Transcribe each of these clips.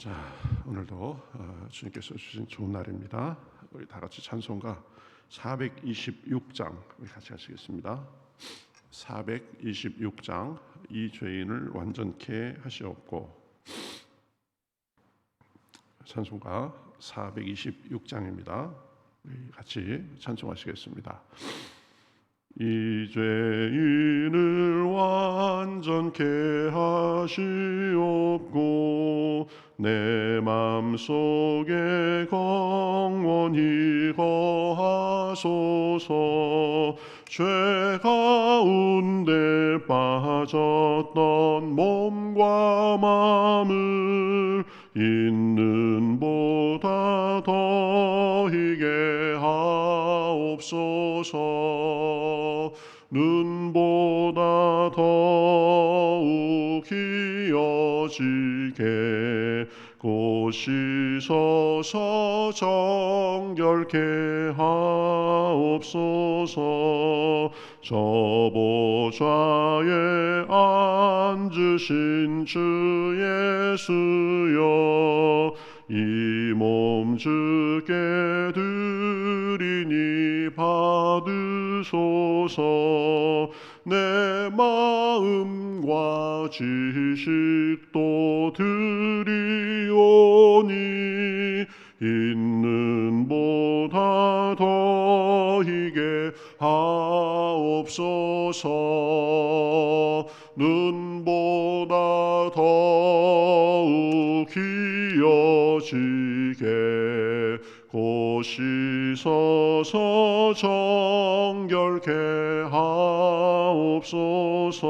자, 오늘도 주님께서 주신 좋은 날입니다. 우리 다 같이 찬송가 426장 우리 같이 하시겠습니다. 426장 이 죄인을 완전케 하시옵고. 찬송가 426장입니다. 우리 같이 찬송하시겠습니다. 이 죄인을 완전케 하시옵고 내 맘속에 영원히 거하소서. 죄 가운데 빠졌던 몸과 마음을 있는 보다 더히게 하옵소서. 눈보다 더욱 희어지게 고시서서 정결케 하옵소서. 저 보좌에 앉으신 주 예수여, 이 몸 주께 드리니 받으소서. 내 마음과 지식도 드리오니 있는 보다 더히게 하옵소서. 눈보다 더욱 희어지게 고시서서 정결케 하옵소서.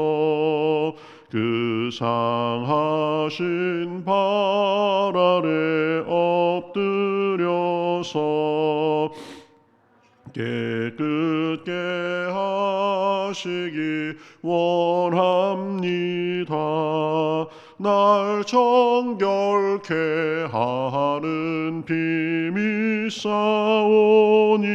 그 상하신 발 아래 엎드려서 깨끗게 하시기 원합니다. 날 정결케 하는 비밀 싸우니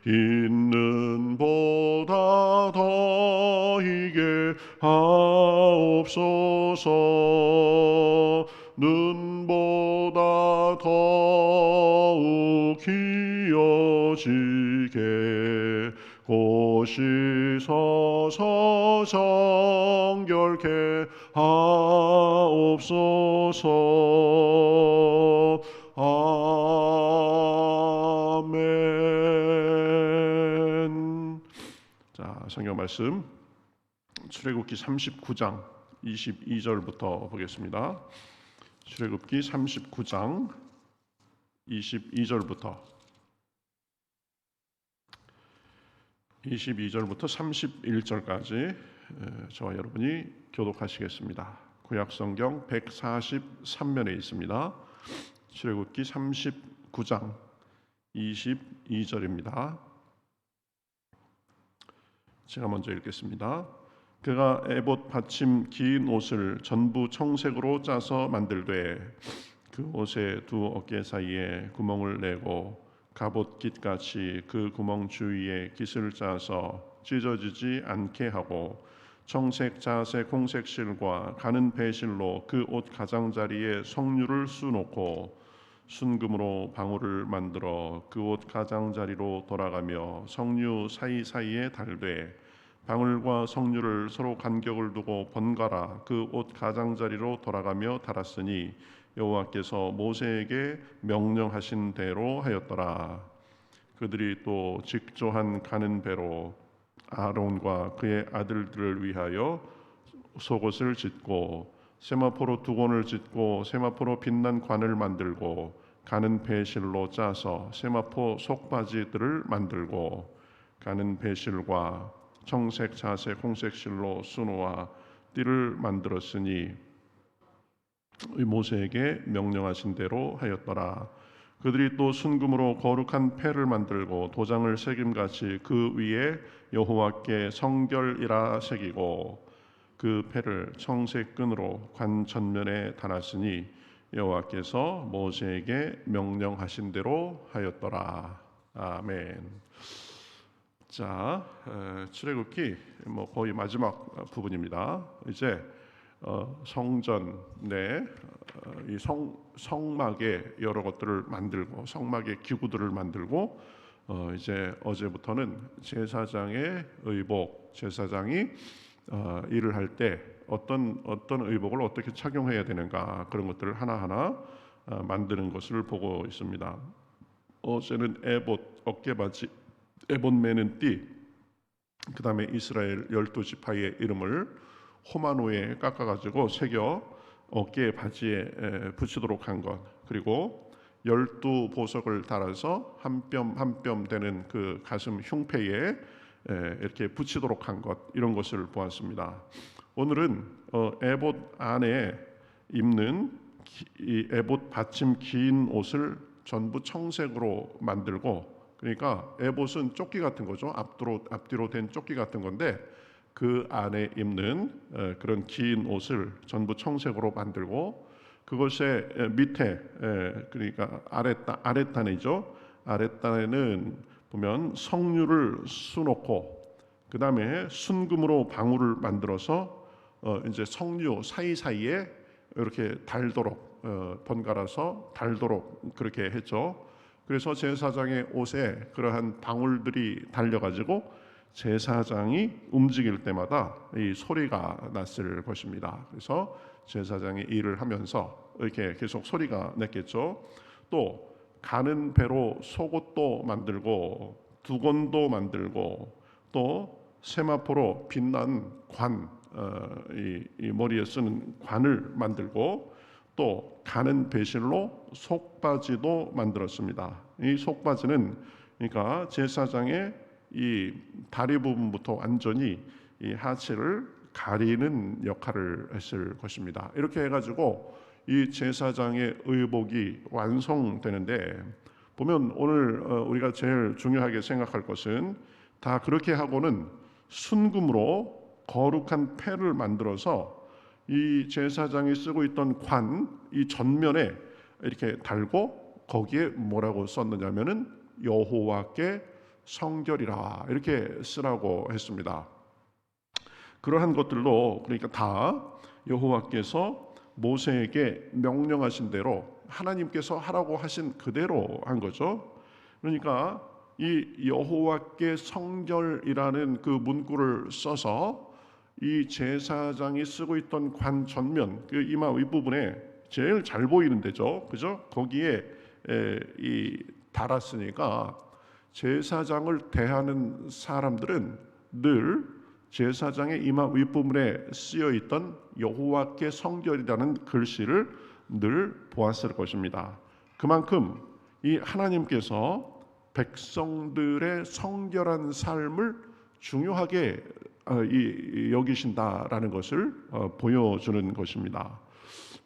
있는 보다 더히게 하옵소서. 눈보다 더욱 희어지게 고시서서 정결케 하옵소서. 아멘. 자, 성경 말씀 출애굽기 39장 22절부터 보겠습니다. 출애굽기 39장 22절부터 31절까지 저와 여러분이 교독하시겠습니다. 구약성경 143면에 있습니다. 출애굽기 39장 22절입니다. 제가 먼저 읽겠습니다. 그가 에봇 받침 긴 옷을 전부 청색으로 짜서 만들되 그 옷의 두 어깨 사이에 구멍을 내고 갑옷깃같이 그 구멍 주위에 깃을 짜서 찢어지지 않게 하고 청색, 자색, 홍색 실과 가는 배실로 그 옷 가장자리에 성류를 수놓고 순금으로 방울을 만들어 그 옷 가장자리로 돌아가며 성류 사이사이에 달되 방울과 성류를 서로 간격을 두고 번갈아 그 옷 가장자리로 돌아가며 달았으니 여호와께서 모세에게 명령하신 대로 하였더라. 그들이 또 직조한 가는 배로 아론과 그의 아들들을 위하여 속옷을 짓고 세마포로 두건을 짓고 세마포로 빛난 관을 만들고 가는 배실로 짜서 세마포 속바지들을 만들고 가는 배실과 청색, 자색, 홍색 실로 수놓아 띠를 만들었으니 모세에게 명령하신 대로 하였더라. 그들이 또 순금으로 거룩한 패를 만들고 도장을 새김같이 그 위에 여호와께 성결이라 새기고 그 패를 청색 끈으로 관 전면에 달았으니 여호와께서 모세에게 명령하신 대로 하였더라. 아멘. 자, 출애굽기 거의 마지막 부분입니다. 이제 성전 내 이 성막의 여러 것들을 만들고 성막의 기구들을 만들고 이제 어제부터는 제사장의 의복, 제사장이 일을 할 때 어떤 의복을 어떻게 착용해야 되는가 그런 것들을 하나하나 만드는 것을 보고 있습니다. 어제는 에봇, 어깨바지, 에봇 매는 띠, 그 다음에 이스라엘 12지파의 이름을 호마노에 깎아가지고 새겨 어깨 바지에 붙이도록 한 것, 그리고 12보석을 달아서 한 뼘 한 뼘 되는 그 가슴 흉패에 이렇게 붙이도록 한 것, 이런 것을 보았습니다. 오늘은 에봇 안에 입는 이 에봇 받침 긴 옷을 전부 청색으로 만들고, 그러니까 에봇은 조끼 같은 거죠. 앞뒤로 된 조끼 같은 건데 그 안에 입는 그런 긴 옷을 전부 청색으로 만들고, 그것의 밑에 그러니까 아랫단이죠. 아랫단에는 보면 성류를 수놓고 그 다음에 순금으로 방울을 만들어서 이제 성류 사이사이에 이렇게 달도록 번갈아서 달도록 그렇게 했죠. 그래서 제사장의 옷에 그러한 방울들이 달려가지고 제사장이 움직일 때마다 이 소리가 났을 것입니다. 그래서 제사장이 일을 하면서 이렇게 계속 소리가 났겠죠. 또 가는 배로 속옷도 만들고 두건도 만들고 또 세마포로 빛난 관, 이 머리에 쓰는 관을 만들고 또 가는 배실로 속바지도 만들었습니다. 이 속바지는 그러니까 제사장의 이 다리 부분부터 완전히 이 하체를 가리는 역할을 했을 것입니다. 이렇게 해가지고 이 제사장의 의복이 완성되는데, 보면 오늘 우리가 제일 중요하게 생각할 것은 다 그렇게 하고는 순금으로 거룩한 패를 만들어서 이 제사장이 쓰고 있던 관, 이 전면에 이렇게 달고 거기에 뭐라고 썼느냐면은 여호와께 성결이라 이렇게 쓰라고 했습니다. 그러한 것들도 그러니까 다 여호와께서 모세에게 명령하신 대로 하나님께서 하라고 하신 그대로 한 거죠. 그러니까 이 여호와께 성결이라는 그 문구를 써서 이 제사장이 쓰고 있던 관 전면, 그 이마 윗부분에 제일 잘 보이는 데죠, 그죠? 거기에 이 달았으니까 제사장을 대하는 사람들은 늘 제사장의 이마 윗부분에 쓰여 있던 여호와께 성결이라는 글씨를 늘 보았을 것입니다. 그만큼 이 하나님께서 백성들의 성결한 삶을 중요하게 여기신다라는 것을 보여주는 것입니다.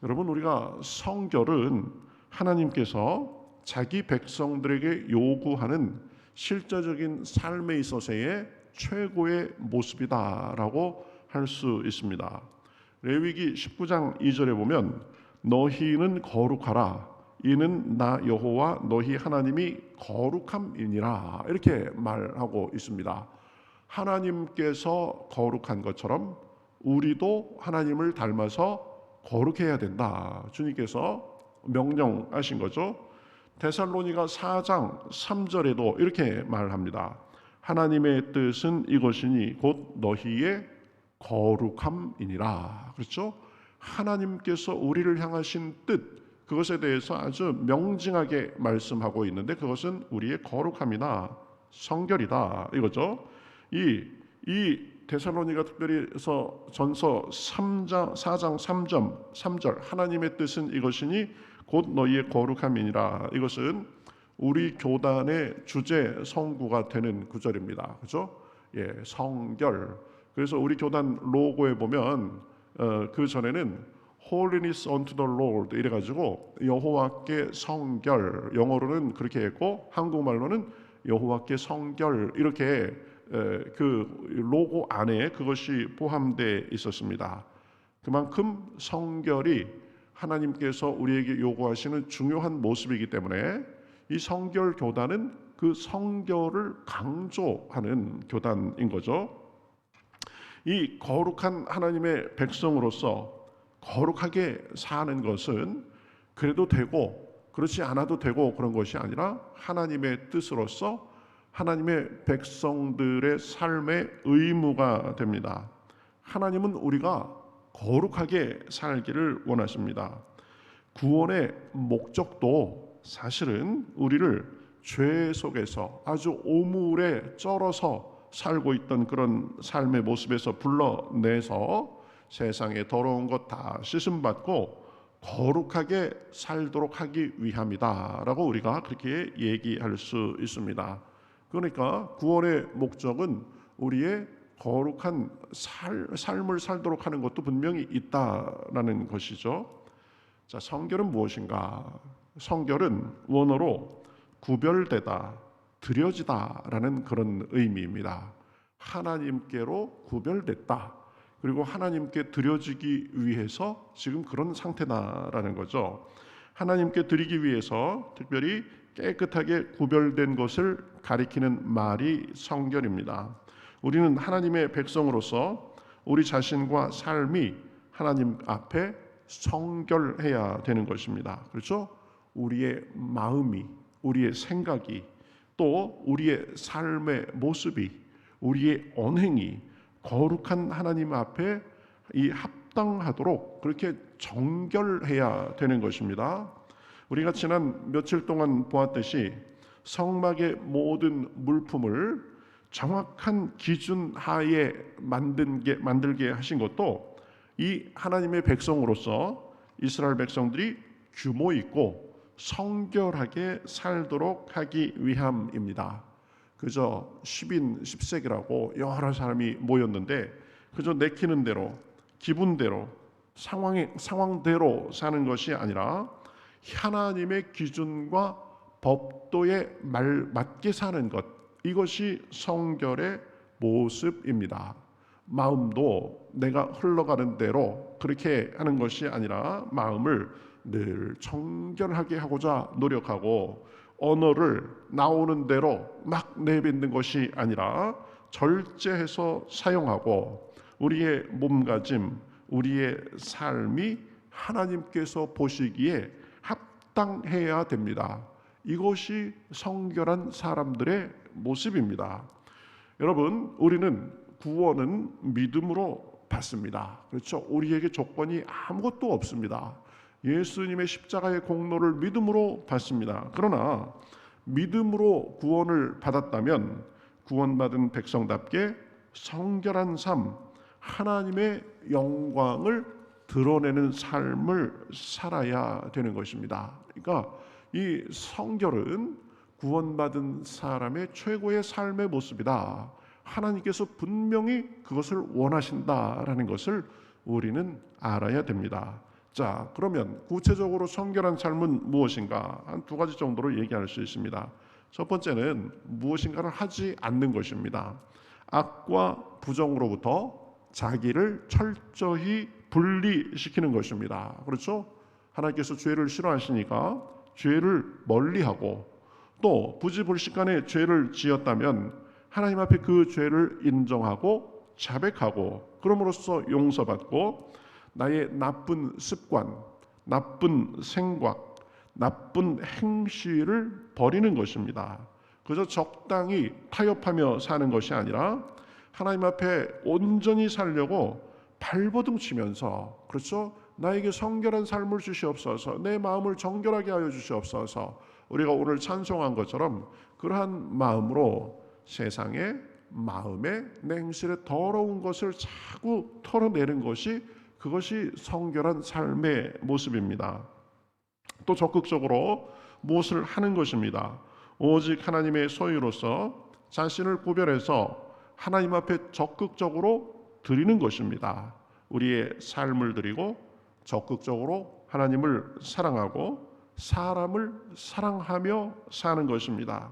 여러분, 우리가 성결은 하나님께서 자기 백성들에게 요구하는 실제적인 삶에 있어서의 최고의 모습이다라고 할 수 있습니다. 레위기 19장 2절에 보면 너희는 거룩하라, 이는 나 여호와 너희 하나님이 거룩함이니라, 이렇게 말하고 있습니다. 하나님께서 거룩한 것처럼 우리도 하나님을 닮아서 거룩해야 된다, 주님께서 명령하신 거죠. 데살로니가 4장 3절에도 이렇게 말합니다. 하나님의 뜻은 이것이니 곧 너희의 거룩함이니라. 그렇죠? 하나님께서 우리를 향하신 뜻, 그것에 대해서 아주 명징하게 말씀하고 있는데 그것은 우리의 거룩함이나 성결이다, 이거죠. 이 데살로니가 특별히서 전서 4장 3절 하나님의 뜻은 이것이니 곧 너희의 거룩함이니라, 이것은 우리 교단의 주제 성구가 되는 구절입니다. 그죠? 예, 성결. 그래서 우리 교단 로고에 보면 그 전에는 Holiness unto the Lord 이래가지고 여호와께 성결, 영어로는 그렇게 했고 한국말로는 여호와께 성결, 이렇게 그 로고 안에 그것이 포함되어 있었습니다. 그만큼 성결이 하나님께서 우리에게 요구하시는 중요한 모습이기 때문에 이 성결 교단은 그 성결을 강조하는 교단인 거죠. 이 거룩한 하나님의 백성으로서 거룩하게 사는 것은 그래도 되고 그렇지 않아도 되고 그런 것이 아니라 하나님의 뜻으로서 하나님의 백성들의 삶의 의무가 됩니다. 하나님은 우리가 거룩하게 살기를 원하십니다. 구원의 목적도 사실은 우리를 죄 속에서 아주 오물에 쩔어서 살고 있던 그런 삶의 모습에서 불러내서 세상의 더러운 것 다 씻음받고 거룩하게 살도록 하기 위함이다라고 우리가 그렇게 얘기할 수 있습니다. 그러니까 구원의 목적은 우리의 거룩한 삶을 살도록 하는 것도 분명히 있다라는 것이죠. 자, 성결은 무엇인가? 성결은 원어로 구별되다, 드려지다라는 그런 의미입니다. 하나님께로 구별됐다. 그리고 하나님께 드려지기 위해서 지금 그런 상태다라는 거죠. 하나님께 드리기 위해서 특별히 깨끗하게 구별된 것을 가리키는 말이 성결입니다. 우리는 하나님의 백성으로서 우리 자신과 삶이 하나님 앞에 성결해야 되는 것입니다. 그렇죠? 우리의 마음이, 우리의 생각이, 또 우리의 삶의 모습이, 우리의 언행이 거룩한 하나님 앞에 이 합당하도록 그렇게 정결해야 되는 것입니다. 우리가 지난 며칠 동안 보았듯이 성막의 모든 물품을 정확한 기준 하에 만들게 하신 것도 이 하나님의 백성으로서 이스라엘 백성들이 규모 있고 성결하게 살도록 하기 위함입니다. 그저 10인 10색이라고 여러 사람이 모였는데 그저 내키는 대로 기분대로 상황대로 사는 것이 아니라 하나님의 기준과 법도에 맞게 사는 것, 이것이 성결의 모습입니다. 마음도 내가 흘러가는 대로 그렇게 하는 것이 아니라 마음을 늘 정결하게 하고자 노력하고 언어를 나오는 대로 막 내뱉는 것이 아니라 절제해서 사용하고 우리의 몸가짐, 우리의 삶이 하나님께서 보시기에 합당해야 됩니다. 이것이 성결한 사람들의 모습입니다. 여러분, 우리는 구원은 믿음으로 받습니다. 그렇죠? 우리에게 조건이 아무것도 없습니다. 예수님의 십자가의 공로를 믿음으로 받습니다. 그러나 믿음으로 구원을 받았다면 구원받은 백성답게 성결한 삶, 하나님의 영광을 드러내는 삶을 살아야 되는 것입니다. 그러니까 이 성결은 구원받은 사람의 최고의 삶의 모습이다. 하나님께서 분명히 그것을 원하신다라는 것을 우리는 알아야 됩니다. 자, 그러면 구체적으로 성결한 삶은 무엇인가? 한 두 가지 정도로 얘기할 수 있습니다. 첫 번째는 무엇인가를 하지 않는 것입니다. 악과 부정으로부터 자기를 철저히 분리시키는 것입니다. 그렇죠? 하나님께서 죄를 싫어하시니까 죄를 멀리하고 또 부지불식간에 죄를 지었다면 하나님 앞에 그 죄를 인정하고 자백하고 그럼으로써 용서받고 나의 나쁜 습관, 나쁜 생각, 나쁜 행실을 버리는 것입니다. 그저 적당히 타협하며 사는 것이 아니라 하나님 앞에 온전히 살려고 발버둥 치면서, 그렇죠? 나에게 성결한 삶을 주시옵소서, 내 마음을 정결하게 하여 주시옵소서. 우리가 오늘 찬송한 것처럼 그러한 마음으로 세상에 마음에 내 행실에 더러운 것을 자꾸 털어내는 것이, 그것이 성결한 삶의 모습입니다. 또 적극적으로 무엇을 하는 것입니다. 오직 하나님의 소유로서 자신을 구별해서 하나님 앞에 적극적으로 드리는 것입니다. 우리의 삶을 드리고 적극적으로 하나님을 사랑하고 사람을 사랑하며 사는 것입니다.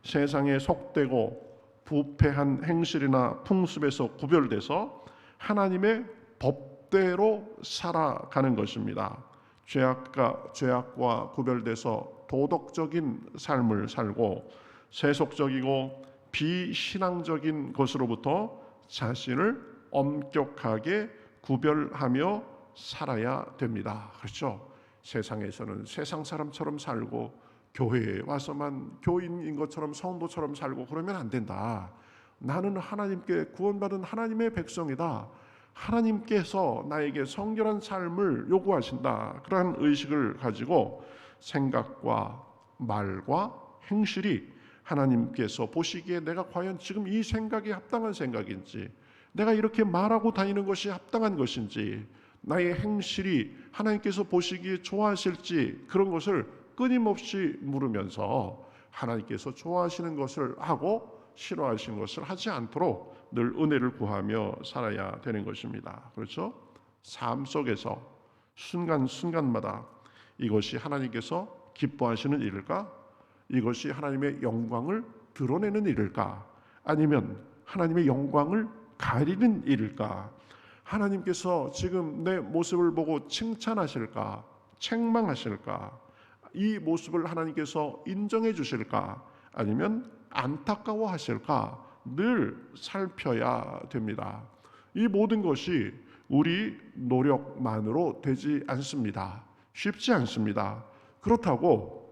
세상에 속되고 부패한 행실이나 풍습에서 구별돼서 하나님의 법대로 살아가는 것입니다. 죄악과 구별돼서 도덕적인 삶을 살고 세속적이고 비신앙적인 것으로부터 자신을 엄격하게 구별하며 살아야 됩니다. 그렇죠? 세상에서는 세상 사람처럼 살고 교회에 와서만 교인인 것처럼 성도처럼 살고 그러면 안 된다. 나는 하나님께 구원받은 하나님의 백성이다. 하나님께서 나에게 성결한 삶을 요구하신다. 그러한 의식을 가지고 생각과 말과 행실이 하나님께서 보시기에 내가 과연 지금 이 생각이 합당한 생각인지, 내가 이렇게 말하고 다니는 것이 합당한 것인지, 나의 행실이 하나님께서 보시기에 좋아하실지, 그런 것을 끊임없이 물으면서 하나님께서 좋아하시는 것을 하고 싫어하시는 것을 하지 않도록 늘 은혜를 구하며 살아야 되는 것입니다. 그렇죠? 삶 속에서 순간순간마다 이것이 하나님께서 기뻐하시는 일일까? 이것이 하나님의 영광을 드러내는 일일까? 아니면 하나님의 영광을 가리는 일일까? 하나님께서 지금 내 모습을 보고 칭찬하실까? 책망하실까? 이 모습을 하나님께서 인정해 주실까? 아니면 안타까워하실까? 늘 살펴야 됩니다. 이 모든 것이 우리 노력만으로 되지 않습니다. 쉽지 않습니다. 그렇다고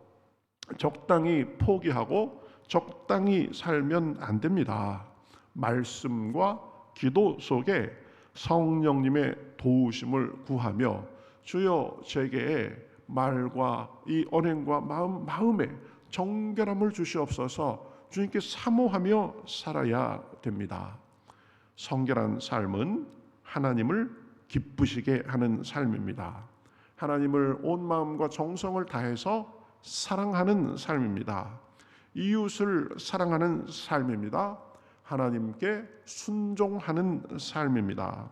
적당히 포기하고 적당히 살면 안 됩니다. 말씀과 기도 속에 성령님의 도우심을 구하며 주여 제게 말과 이 언행과 마음에 정결함을 주시옵소서 주님께 사모하며 살아야 됩니다. 성결한 삶은 하나님을 기쁘시게 하는 삶입니다. 하나님을 온 마음과 정성을 다해서 사랑하는 삶입니다. 이웃을 사랑하는 삶입니다. 하나님께 순종하는 삶입니다.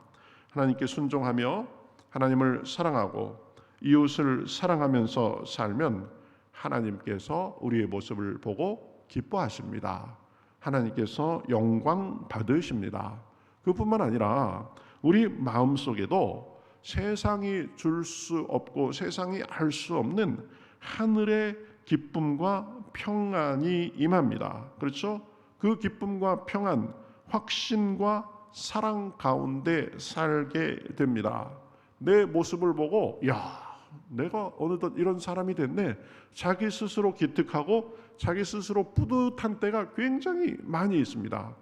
하나님께 순종하며 하나님을 사랑하고 이웃을 사랑하면서 살면 하나님께서 우리의 모습을 보고 기뻐하십니다. 하나님께서 영광 받으십니다. 그뿐만 아니라 우리 마음속에도 세상이 줄 수 없고 세상이 알 수 없는 하늘의 기쁨과 평안이 임합니다. 그렇죠? 그 기쁨과 평안, 확신과 사랑 가운데 살게 됩니다. 내 모습을 보고 내가 어느덧 이런 사람이 됐네. 자기 스스로 기특하고 자기 스스로 뿌듯한 때가 굉장히 많이 있습니다.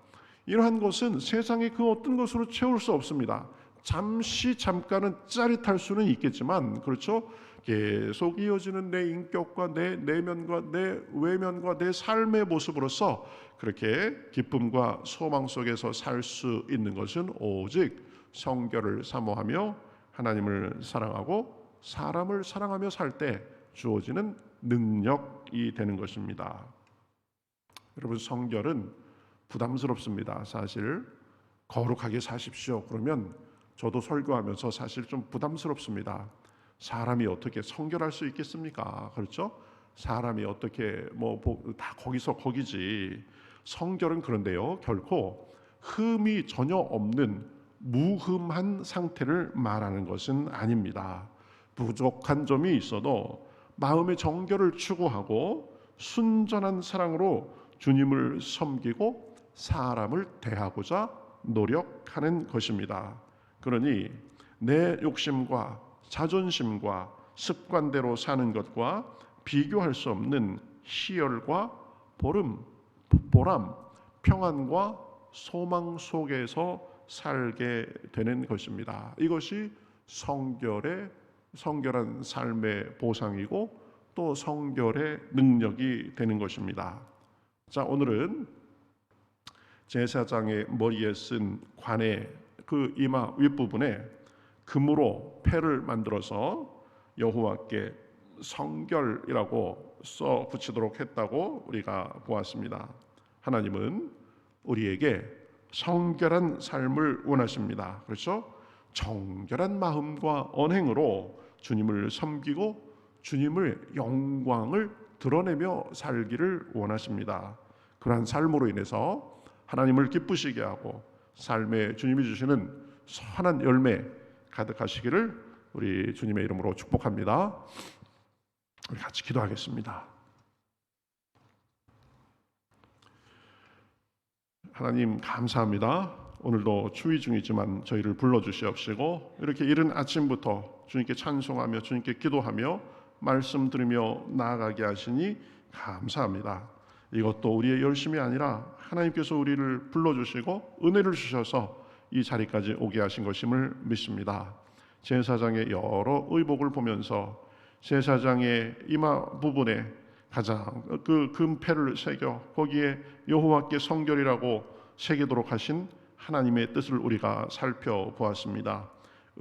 이러한 것은 세상의 그 어떤 것으로 채울 수 없습니다. 잠깐은 짜릿할 수는 있겠지만, 그렇죠? 계속 이어지는 내 인격과 내 내면과 내 외면과 내 삶의 모습으로서 그렇게 기쁨과 소망 속에서 살 수 있는 것은 오직 성결을 사모하며 하나님을 사랑하고 사람을 사랑하며 살 때 주어지는 능력이 되는 것입니다. 여러분, 성결은 부담스럽습니다. 사실 거룩하게 사십시오 그러면 저도 설교하면서 사실 좀 부담스럽습니다. 사람이 어떻게 성결할 수 있겠습니까? 그렇죠? 사람이 어떻게 다 거기서 거기지. 성결은 그런데요, 결코 흠이 전혀 없는 무흠한 상태를 말하는 것은 아닙니다. 부족한 점이 있어도 마음의 정결을 추구하고 순전한 사랑으로 주님을 섬기고 사람을 대하고자 노력하는 것입니다. 그러니 내 욕심과 자존심과 습관대로 사는 것과 비교할 수 없는 희열과 보람, 평안과 소망 속에서 살게 되는 것입니다. 이것이 성결한 삶의 보상이고 또 성결의 능력이 되는 것입니다. 자, 오늘은 제사장의 머리에 쓴 관의 그 이마 윗부분에 금으로 패를 만들어서 여호와께 성결이라고 써 붙이도록 했다고 우리가 보았습니다. 하나님은 우리에게 성결한 삶을 원하십니다. 그렇죠? 정결한 마음과 언행으로 주님을 섬기고 주님의 영광을 드러내며 살기를 원하십니다. 그러한 삶으로 인해서 하나님을 기쁘시게 하고 삶에 주님이 주시는 선한 열매 가득하시기를 우리 주님의 이름으로 축복합니다. 우리 같이 기도하겠습니다. 하나님 감사합니다. 오늘도 추위 중이지만 저희를 불러주시옵시고 이렇게 이른 아침부터 주님께 찬송하며 주님께 기도하며 말씀 들으며 나아가게 하시니 감사합니다. 이것도 우리의 열심이 아니라 하나님께서 우리를 불러주시고 은혜를 주셔서 이 자리까지 오게 하신 것임을 믿습니다. 제사장의 여러 의복을 보면서 제사장의 이마 부분에 가장 그 금패를 새겨 거기에 여호와께 성결이라고 새기도록 하신 하나님의 뜻을 우리가 살펴보았습니다.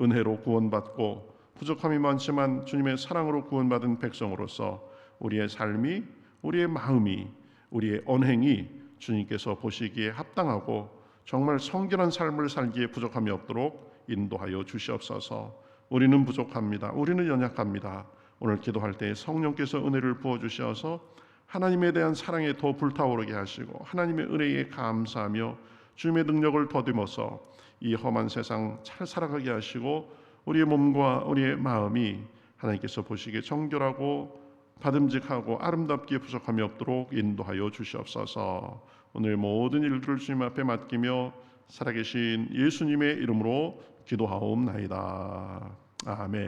은혜로 구원받고 부족함이 많지만 주님의 사랑으로 구원받은 백성으로서 우리의 삶이, 우리의 마음이, 우리의 언행이 주님께서 보시기에 합당하고 정말 성결한 삶을 살기에 부족함이 없도록 인도하여 주시옵소서. 우리는 부족합니다. 우리는 연약합니다. 오늘 기도할 때 성령께서 은혜를 부어주셔서 하나님에 대한 사랑에 더 불타오르게 하시고 하나님의 은혜에 감사하며 주님의 능력을 더듬어서 이 험한 세상 잘 살아가게 하시고 우리의 몸과 우리의 마음이 하나님께서 보시기에 정결하고 받음직하고 아름답게 부족함이 없도록 인도하여 주시옵소서. 오늘 모든 일들을 주님 앞에 맡기며 살아계신 예수님의 이름으로 기도하옵나이다. 아멘.